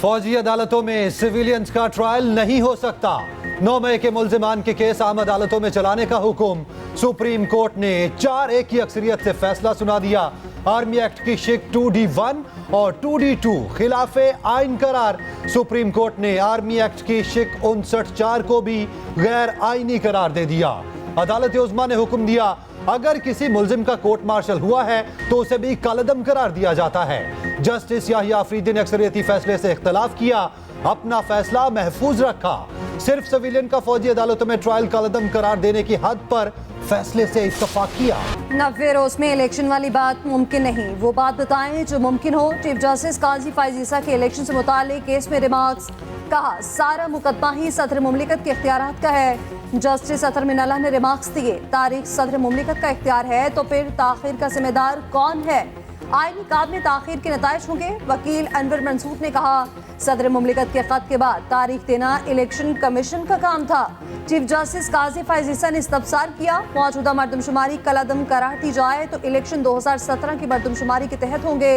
फौजी अदालतों में सिविलियंस का ट्रायल नहीं हो सकता। 9 मई के मुल्जिमान के केस आम अदालतों में चलाने का हुक्म। सुप्रीम कोर्ट ने 4-1 की अक्सरियत से फैसला सुना दिया। आर्मी एक्ट की शिक 2D1 और 2D2 खिलाफे आइन करार। सुप्रीम कोर्ट ने आर्मी एक्ट की शिक 59(4) को भी गैर आइनी करार दे दिया। अदालत उज़्मा ने हुक्म दिया, अगर किसी मुल्जिम का कोर्ट मार्शल हुआ है तो उसे भी कालअदम करार दिया जाता है। जस्टिस याहिया अफरीदी ने अक्सरियती फैसले से इख्तलाफ किया, अपना फैसला महफूज रखा। सिर्फ सिविलियन का फौजी अदालतों में ट्रायल कालअदम करार देने की हद पर फैसले से इत्तफाक किया। 90 रोज में इलेक्शन वाली बात मुमकिन नहीं, वो बात बताएं जो मुमकिन हो। चीफ जस्टिस काजी फाइज ईसा के इलेक्शन से मुताल्लिक केस में रिमार्क्स। कहा, सारा मुकदमा ही सदर मुमलिकत के इख्तियारात का है। जस्टिस अतर मिनल्लाह ने रिमार्क्स दिए, तारीख सदर मुमलिकत का इख्तियार है तो फिर ताखिर का जिम्मेदार कौन है? आईनी काम में ताखिर के नताइज होंगे। वकील अनवर मंसूर ने कहा, सदर मुमलिकत के खत के बाद तारीख देना इलेक्शन कमीशन का काम था। चीफ जस्टिस काजी फाइज ईसा ने इस्तफसार किया, मौजूदा मरदमशुमारी कलअदम करार दी जाए तो इलेक्शन 2017 की मरदमशुमारी के तहत होंगे।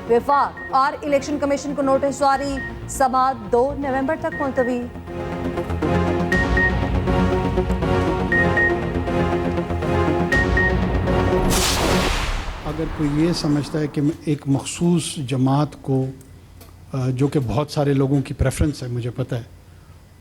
विफाक और इलेक्शन कमीशन को नोटिस जारी, समाअत 2 नवंबर तक मुलतवी। अगर कोई ये समझता है कि एक मखसूस जमात को, जो कि बहुत सारे लोगों की प्रेफरेंस है, मुझे पता है,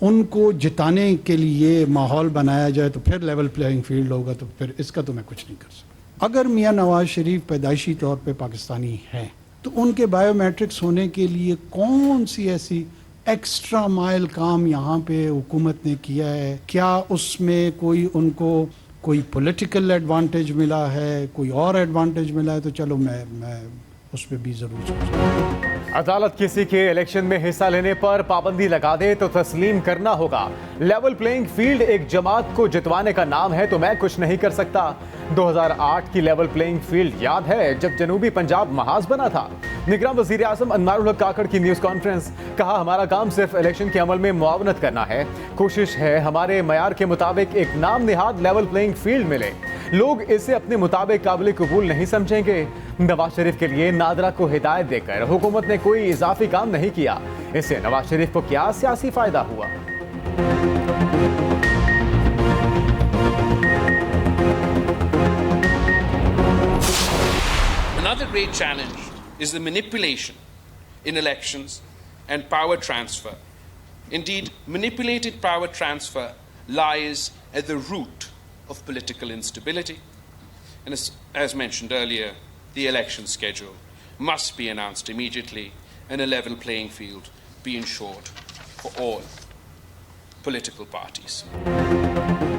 उनको जिताने के लिए माहौल बनाया जाए तो फिर लेवल प्लेइंग फील्ड होगा, तो फिर इसका तो मैं कुछ नहीं कर सकता। अगर मियाँ नवाज शरीफ पैदाइशी तौर पे पाकिस्तानी हैं तो उनके बायोमेट्रिक्स होने के लिए कौन सी ऐसी एक्स्ट्रा माइल काम यहाँ पे हुकूमत ने किया है? क्या उसमें कोई उनको कोई पॉलिटिकल एडवांटेज मिला है, कोई और एडवांटेज मिला है? तो चलो मैं उस पर भी ज़रूर सोचूंगा। अदालत किसी के इलेक्शन में हिस्सा लेने पर पाबंदी लगा दे तो तस्लीम करना होगा। लेवल प्लेइंग फील्ड एक जमात को जितवाने का नाम है तो मैं कुछ नहीं कर सकता। 2008 की लेवल प्लेइंग फील्ड याद है जब जनूबी पंजाब महाज बना था। निगरान वज़ीर आज़म अनवारुल हक काकड़ की न्यूज़ कॉन्फ्रेंस। कहा, हमारा काम सिर्फ इलेक्शन के अमल में मुआवनत करना है। कोशिश है हमारे मयार के मुताबिक एक नाम निहाद लेवल प्लेइंग फील्ड मिले। लोग इसे अपने मुताबिक काबिल कबूल नहीं समझेंगे। नवाज शरीफ के लिए नादरा को हिदायत देकर हुकूमत ने कोई इजाफी काम नहीं किया। इससे नवाज शरीफ को क्या सियासी फायदा हुआ? Another great challenge is the manipulation in elections and power transfer. Indeed, manipulated power transfer lies at the root of political instability. And as mentioned earlier, the election schedule must be announced immediately and a level playing field be ensured for all political parties.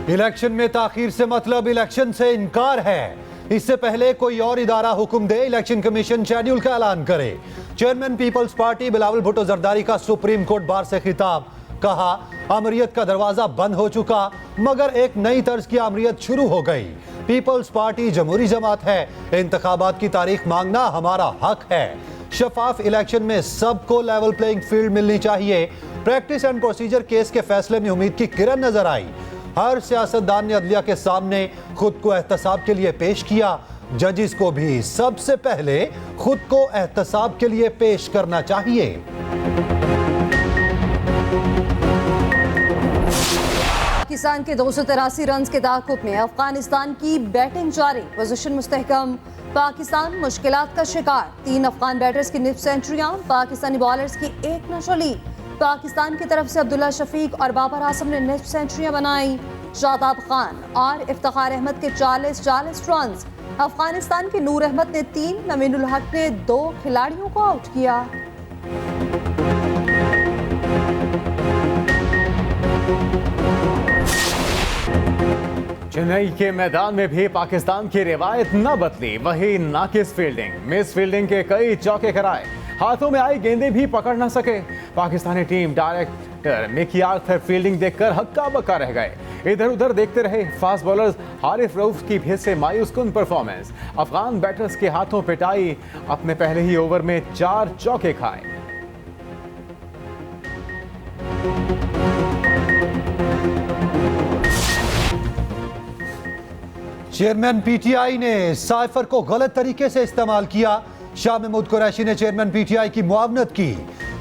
Election में ताखीर से मतलब election से इनकार है। इससे पहले कोई और इदारा हुक्म दे, इलेक्शन कमीशन शेड्यूल का ऐलान करे। चेयरमैन पीपल्स पार्टी बिलावल भुट्टो जरदारी का सुप्रीम कोर्ट बार से खिताब। कहा, अमरीयत का दरवाजा बंद हो चुका मगर एक नई तर्ज की अमरीयत शुरू हो गई। पीपल्स पार्टी जमहूरी जमात है, इंतखाबात की तारीख मांगना हमारा हक है। शफाफ इलेक्शन में सबको लेवल प्लेइंग फील्ड मिलनी चाहिए। प्रैक्टिस एंड प्रोसीजर केस के फैसले में उम्मीद की किरण नजर आई। हर सियासतदान ने अदलिया के सामने खुद को एहतसाब के लिए पेश किया। जजिस को भी सबसे पहले खुद को एहतसाब के लिए पेश करना चाहिए। पाकिस्तान के 283 रन के ताक़ुब में अफगानिस्तान की बैटिंग जारी, पोजीशन मुस्तहकम। पाकिस्तान मुश्किलात का शिकार, 3 अफगान बैटर्स की निफ्ट सेंचुरियां, पाकिस्तानी बॉलर्स की एक न चली। पाकिस्तान की तरफ से अब्दुल्ला शफीक और बाबर आजम ने निफ्ट सेंचुरियां बनाई। शादाब खान और इफ्तिखार अहमद के 40 रन। अफगानिस्तान के नूर अहमद ने 3, नवीनुल हक ने 2 खिलाड़ियों को आउट किया। चेन्नई के मैदान में भी पाकिस्तान की रिवायत न बदली, वही नाकिस फील्डिंग, मिस फील्डिंग के कई चौके कराए, हाथों में आई गेंदें भी पकड़ न सके। Pakistani team director Mickey Arthur fielding देखकर हक्का बक्का रह गए, इधर उधर देखते रहे। फास्ट बॉलर्स हारिफ रऊफ की भी से मायूस कुन परफॉर्मेंस। अफगान बैटर्स के हाथों पिटाई, अपने पहले ही ओवर में 4 चौके खाए। चेयरमैन पीटीआई ने साइफर को गलत तरीके से इस्तेमाल किया। शाह महमूद कुरैशी ने चेयरमैन पीटीआई की मुआवनत की।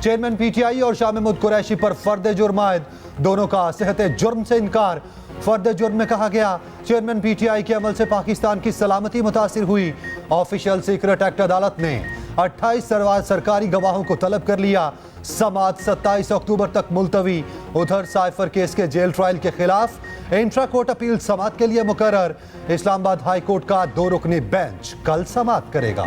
चेयरमैन पीटीआई और शाह महमूद कुरैशी पर फर्द जुर्म आयद, दोनों का सेहत जुर्म से इनकार। फर्द जुर्म में कहा गया, चेयरमैन पीटीआई के अमल से पाकिस्तान की सलामती मुतासिर हुई। ऑफिशियल सीक्रेट एक्ट अदालत ने 28 सरकारी गवाहों को तलब कर लिया। समाअत 27 अक्टूबर तक मुलतवी। उधर साइफर केस के जेल ट्रायल के खिलाफ इंट्रा कोर्ट अपील समाअत के लिए मुकर्रर। इस्लामाबाद हाई कोर्ट का 2 रुकनी बेंच कल समाअत करेगा।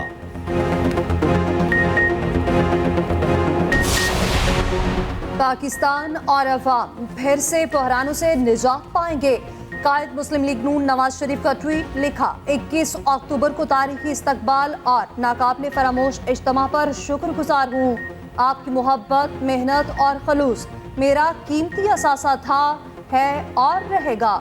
पाकिस्तान और अवाम फिर से बहरानों से निजात पाएंगे। कायद मुस्लिम लीग नून नवाज शरीफ का ट्वीट, लिखा 21 अक्टूबर को तारीखी इस्तकबाल और नाकाबिले फरामोश इज्तिमा पर शुक्रगुजार हूँ। आपकी मोहब्बत, मेहनत और खलूस मेरा कीमती असासा था, है और रहेगा।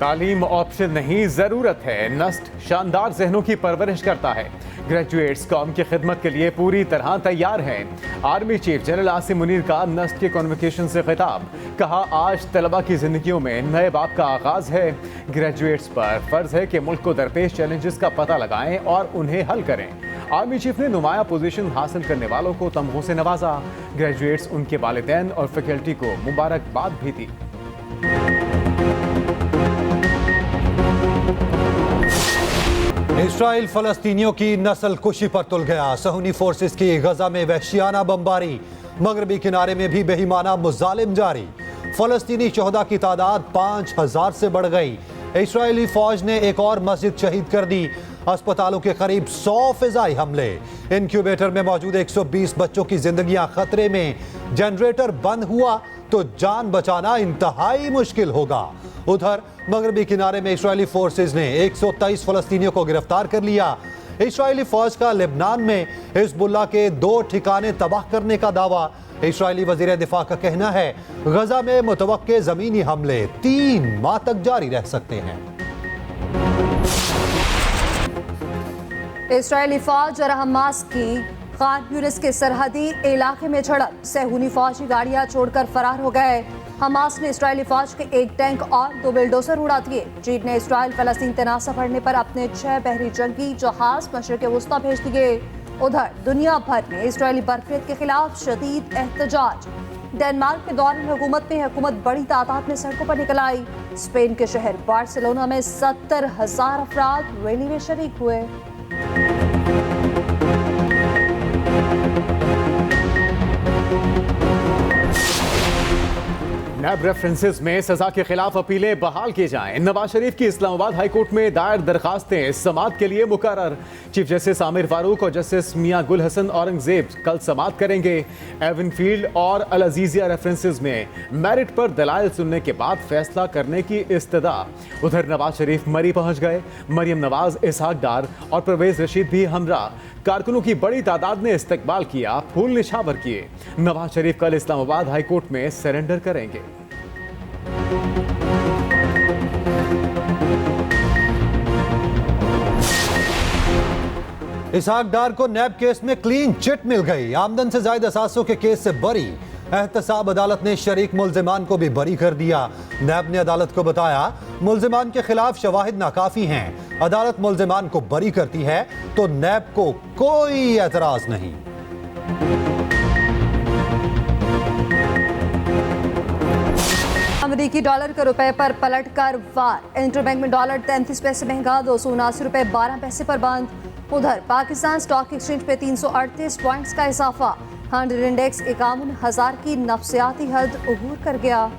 तालीम ऑप्शन नहीं, जरूरत है। नस्ट शानदार जहनों की परवरिश करता है। ग्रेजुएट्स कौम की खिदमत के लिए पूरी तरह तैयार हैं। Army chief general Asim Munir का नस्ट के कॉन्वोकेशन से खिताब, कहा आज तलबा की जिंदगियों में नए बाब का आगाज है। ग्रेजुएट्स पर फर्ज है कि मुल्क को दरपेश चैलेंजेस का पता लगाएं और उन्हें हल करें। आर्मी चीफ ने नुमाया पोजीशन हासिल करने वालों को तमगों से नवाजा। ग्रेजुएट्स, उनके वालिदैन और फैकल्टी को मुबारकबाद भी दी। इसराइल फलस्तीनियों की नस्ल कुशी पर तुल गया। सहूनी फोर्सेस की गजा में वहशियाना बमबारी। मगरबी किनारे में भी बेईमाना मुजालिम जारी। फलस्तीनी शहदा की तादाद 5000 से बढ़ गई। इसराइली फौज ने एक और मस्जिद शहीद कर दी। अस्पतालों के करीब 100 फिजाई हमले। इंक्यूबेटर में मौजूद 120 बच्चों की जिंदगियां खतरे में। जनरेटर बंद हुआ तो जान बचाना इंतहाई मुश्किल होगा। उधर मगरबी किनारे में इस्राएली फोर्सेस ने 123 फलस्तीनियों को गिरफ्तार कर लिया। इस्राएली फौज का लेबनान में हिजबुल्लाह के 2 ठिकाने तबाह करने का दावा। इस्राएली वजीर दिफा का कहना है, गजा में मुतवक्के जमीनी हमले 3 माह तक जारी रह सकते हैं। इसराइली फौज और हमास की खान यूनिस के सरहदी इलाके में झड़प। सहूनी फौजी गाड़ियां छोड़कर फरार हो गए। हमास ने इसराइली फौज के 1 टैंक और 2 बुलडोजर उड़ा दिए। चीन ने इसराइल फलस्तीन तनाज़ा बढ़ने पर अपने 6 बहरी जंगी जहाज मशरिक़ वुस्ता भेज दिए। उधर दुनिया भर में इसराइली बरफियत के खिलाफ शदीद एहतजाज। डेनमार्क के दौरान हुकूमत बड़ी तादाद में सड़कों पर निकल आई। स्पेन के शहर बार्सिलोना में 70,000 अफराद रैली में शरीक हुए। नैब रेफरेंसेस में सजा के खिलाफ अपीलें बहाल की जाएं। नवाज शरीफ की इस्लामाबाद हाई कोर्ट में दायर दरखास्तें समाअत के लिए मुकर्रर। चीफ जस्टिस आमिर फारूक और जस्टिस मियां गुल हसन औरंगजेब कल समाअत करेंगे। एवन फील्ड और अल अजीजिया रेफरेंसेस में मेरिट पर दलाइल सुनने के बाद फैसला करने की इस्तदा। उधर नवाज शरीफ मरी पहुंच गए। मरियम नवाज, इसहाक डार और परवेज रशीद भी हमरा। कारकुनों की बड़ी तादाद ने इस्तकबाल किया, फूल निछावर किए। नवाज शरीफ कल इस्लामाबाद हाई कोर्ट में सरेंडर करेंगे। इसहाक डार को नैब केस में क्लीन चिट मिल गई। आमदन से ज्यादा असासों के केस से बरी। एहतसाब अदालत ने शरीक मुल्जिमान को भी बरी कर दिया। नैब ने अदालत को बताया, मुल्जिमान के खिलाफ शवाहिद नाकाफी हैं। अदालत मुल्जिमान को बरी करती है तो नैब को कोई एतराज नहीं। अमेरिकी डॉलर का रुपए पर पलटकर वार। इंटरबैंक में डॉलर 33 पैसे महंगा, 279 रुपए 12 पैसे पर बंद। उधर पाकिस्तान स्टॉक एक्सचेंज पे 338 पॉइंट्स का इजाफा। 100 इंडेक्स 51,000 की नफ्सियाती हद अबूर कर गया।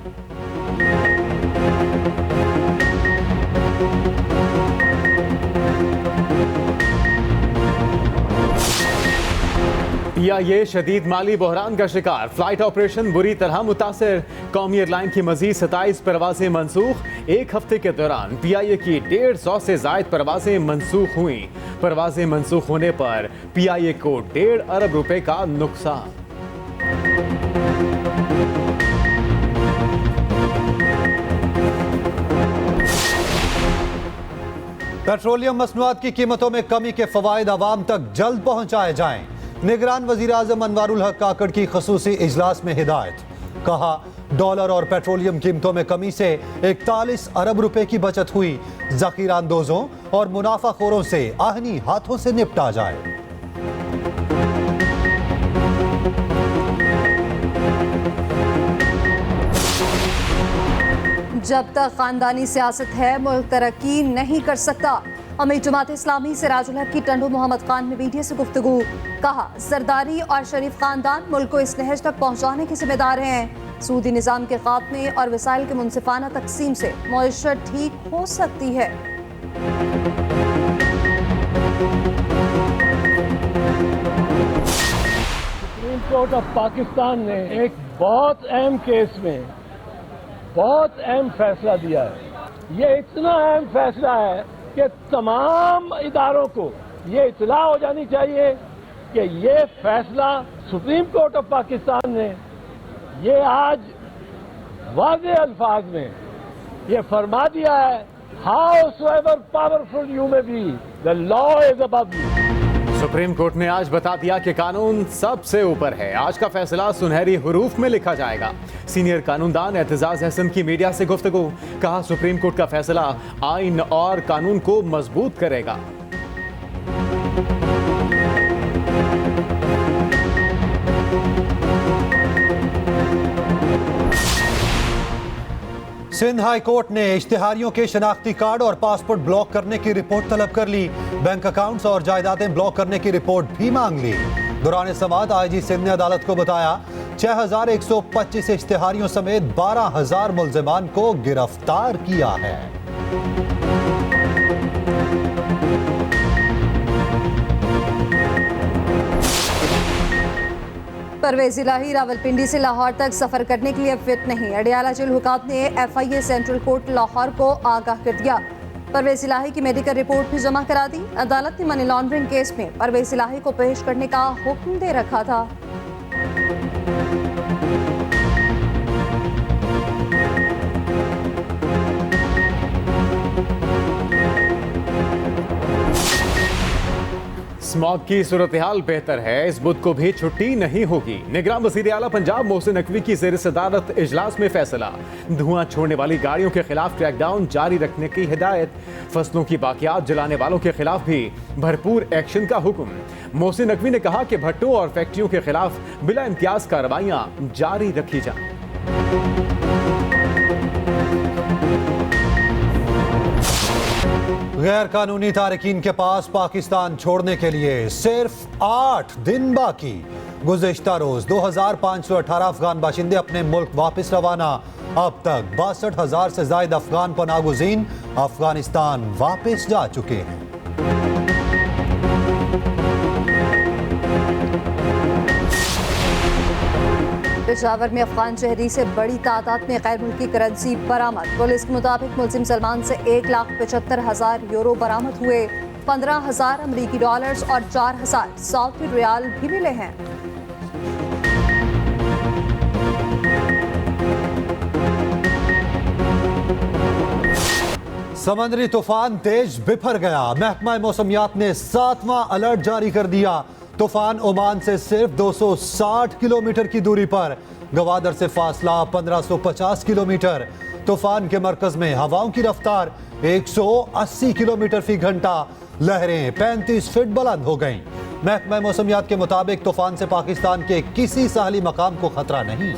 PIA शदीद माली बहरान का शिकार। फ्लाइट ऑपरेशन बुरी तरह मुतासर। कौमी एयरलाइन की मजीद 27 परवाजें मनसूख। एक हफ्ते के दौरान PIA की 150 से जायद परवाजें मनसूख हुई। परवाजें मनसूख होने पर PIA को 1.5 अरब रुपए का नुकसान। पेट्रोलियम मसनूआत की कीमतों में कमी के फवायद आवाम तक जल्द पहुंचाए जाएं। निगरान वजीर आजम अनवारुल हक काकड़ की खसूसी इजलास में हिदायत। कहा, डॉलर और पेट्रोलियम कीमतों में कमी से 41 अरब रुपए की बचत हुई। जखीरा अंदोजों और मुनाफाखोरों से आहनी हाथों से निपटा जाए। जब तक खानदानी सियासत है, मुल्क तरक्की नहीं कर सकता। अमीर जमात इस्लामी सिराजुल हक की टंडू मोहम्मद खान ने मीडिया से गुफ्तगू। कहा, सरदारी और शरीफ खानदान मुल्क को इस नहज तक पहुंचाने के जिम्मेदार हैं। सूदी निज़ाम के खात्मे और वसाइल के मुनसिफाना तकसीम से मईशत ठीक हो सकती है। सुप्रीम कोर्ट ऑफ पाकिस्तान ने एक बहुत अहम केस में बहुत अहम फैसला दिया है। ये इतना अहम फैसला है कि तमाम इदारों को ये इतला हो जानी चाहिए कि ये फैसला सुप्रीम कोर्ट ऑफ पाकिस्तान ने ये आज वाज़े अल्फाज में ये फरमा दिया है, however powerful you may be, the law is above you. Supreme court ने आज बता दिया कि कानून सबसे ऊपर है। आज का फैसला सुनहरी हुरूफ में लिखा जाएगा। सीनियर कानूनदान एतजाज हसन की मीडिया से गुफ्तगू। कहा, सुप्रीम कोर्ट का फैसला आइन और कानून को मजबूत करेगा। सिंध हाई कोर्ट ने इश्तिहारियों के शनाख्ती कार्ड और पासपोर्ट ब्लॉक करने की रिपोर्ट तलब कर ली। बैंक अकाउंट्स और जायदादें ब्लॉक करने की रिपोर्ट भी मांग ली। दौरान समाअत आईजी सिंध ने अदालत को बताया, 6125 इश्तिहारियों समेत 12000 मुल्जिमान को गिरफ्तार किया है। परवेज इलाही रावलपिंडी से लाहौर तक सफर करने के लिए फिट नहीं। अडियाला जेल हुकाम ने FIA सेंट्रल कोर्ट लाहौर को आगाह कर दिया। परवेज इलाही की मेडिकल रिपोर्ट भी जमा करा दी। अदालत ने मनी लॉन्ड्रिंग केस में परवेज इलाही को पेश करने का हुक्म दे रखा था। स्मॉग की सूरत हाल बेहतर है, इस बुध को भी छुट्टी नहीं होगी। निगरान वज़ीर आला पंजाब मोहसिन नकवी की ज़ेर सदारत इजलास में फैसला। धुआं छोड़ने वाली गाड़ियों के खिलाफ क्रैकडाउन जारी रखने की हिदायत। फसलों की बाकियात जलाने वालों के खिलाफ भी भरपूर एक्शन का हुक्म। मोहसिन नकवी ने कहा कि भट्टों और फैक्ट्रियों के खिलाफ बिला इम्तियाज कार्रवाइयां जारी रखी जाएं। गैर कानूनी तारकीन के पास पाकिस्तान छोड़ने के लिए सिर्फ 8 दिन बाकी। गुज़िश्ता रोज 2518 अफगान बाशिंदे अपने मुल्क वापस रवाना। अब तक 62,000 से जायद अफगान पनागुज़ीन अफगानिस्तान वापस जा चुके हैं। पेशावर में अफगान शहरी से बड़ी तादाद में गैर मुल्की करेंसी बरामद। पुलिस के मुताबिक मुलजिम सलमान से 1,75,000 यूरो बरामद हुए। 15,000 अमरीकी डॉलर्स और 4,000 सऊदी रियाल भी मिले हैं। समंदरी तूफान तेज बिफर गया। महकमा मौसमियात ने 7वां अलर्ट जारी कर दिया। तूफान ओमान से सिर्फ 260 किलोमीटर की दूरी पर। गवादर से फासला 1550 किलोमीटर। तूफान के मरकज में हवाओं की रफ्तार 180 किलोमीटर फी घंटा। लहरें 35 फीट बुलंद हो गईं। महकमा मौसमियात के मुताबिक तूफान से पाकिस्तान के किसी साहली मकाम को खतरा नहीं।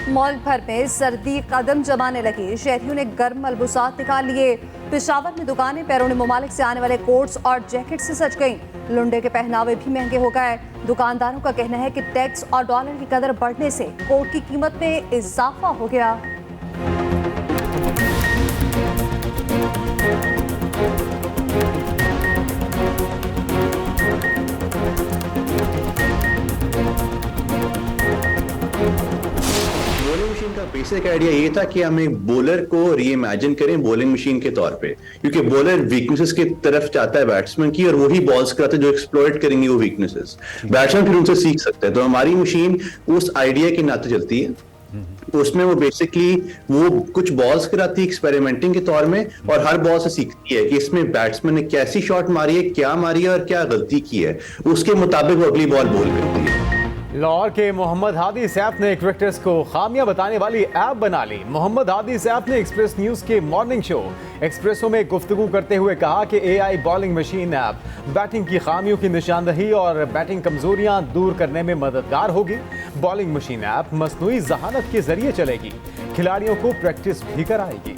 मुल्क भर में सर्दी कदम जमाने लगी। शहरियों ने गर्म मलबूसात निकाल लिए। पेशावर में दुकानें बैरून मुमालिक से आने वाले कोट्स और जैकेट से सज गईं। लुंडे के पहनावे भी महंगे हो गए। दुकानदारों का कहना है कि टैक्स और डॉलर की कदर बढ़ने से कोट की कीमत में इजाफा हो गया। बेसिक आइडिया ये था कि हम एक बॉलर को रीइमेजिन करें बॉलिंग मशीन के तौर पे, क्योंकि बॉलर वीकनेसेस की तरफ चाहता है बैट्समैन की, और वही बॉल्स कराते हैं जो एक्सप्लॉइट करेंगे वो वीकनेसेस। बैट्समैन फिर उनसे सीख सकता है। तो हमारी मशीन उस आइडिया के नाते चलती है उसमें वो बेसिकली वो कुछ बॉल्स कराती है एक्सपेरिमेंटिंग के तौर में, और हर बॉल से सीखती है कि इसमें बैट्समैन ने कैसी शॉट मारी है, क्या मारी है और क्या गलती की है, उसके मुताबिक वो अगली बॉल बोल करती है। लाहौर के मोहम्मद हादी सैफ ने क्रिकेटर्स को खामियां बताने वाली ऐप बना ली। मोहम्मद हादी सैफ ने एक्सप्रेस न्यूज के मॉर्निंग शो एक्सप्रेसो में गुफ्तगू करते हुए कहा कि AI bowling machine app batting की खामियों की निशानदही और बैटिंग कमजोरियां दूर करने में मददगार होगी। बॉलिंग मशीन ऐप मसनूई जहानत के जरिए चलेगी, खिलाड़ियों को प्रैक्टिस भी कराएगी।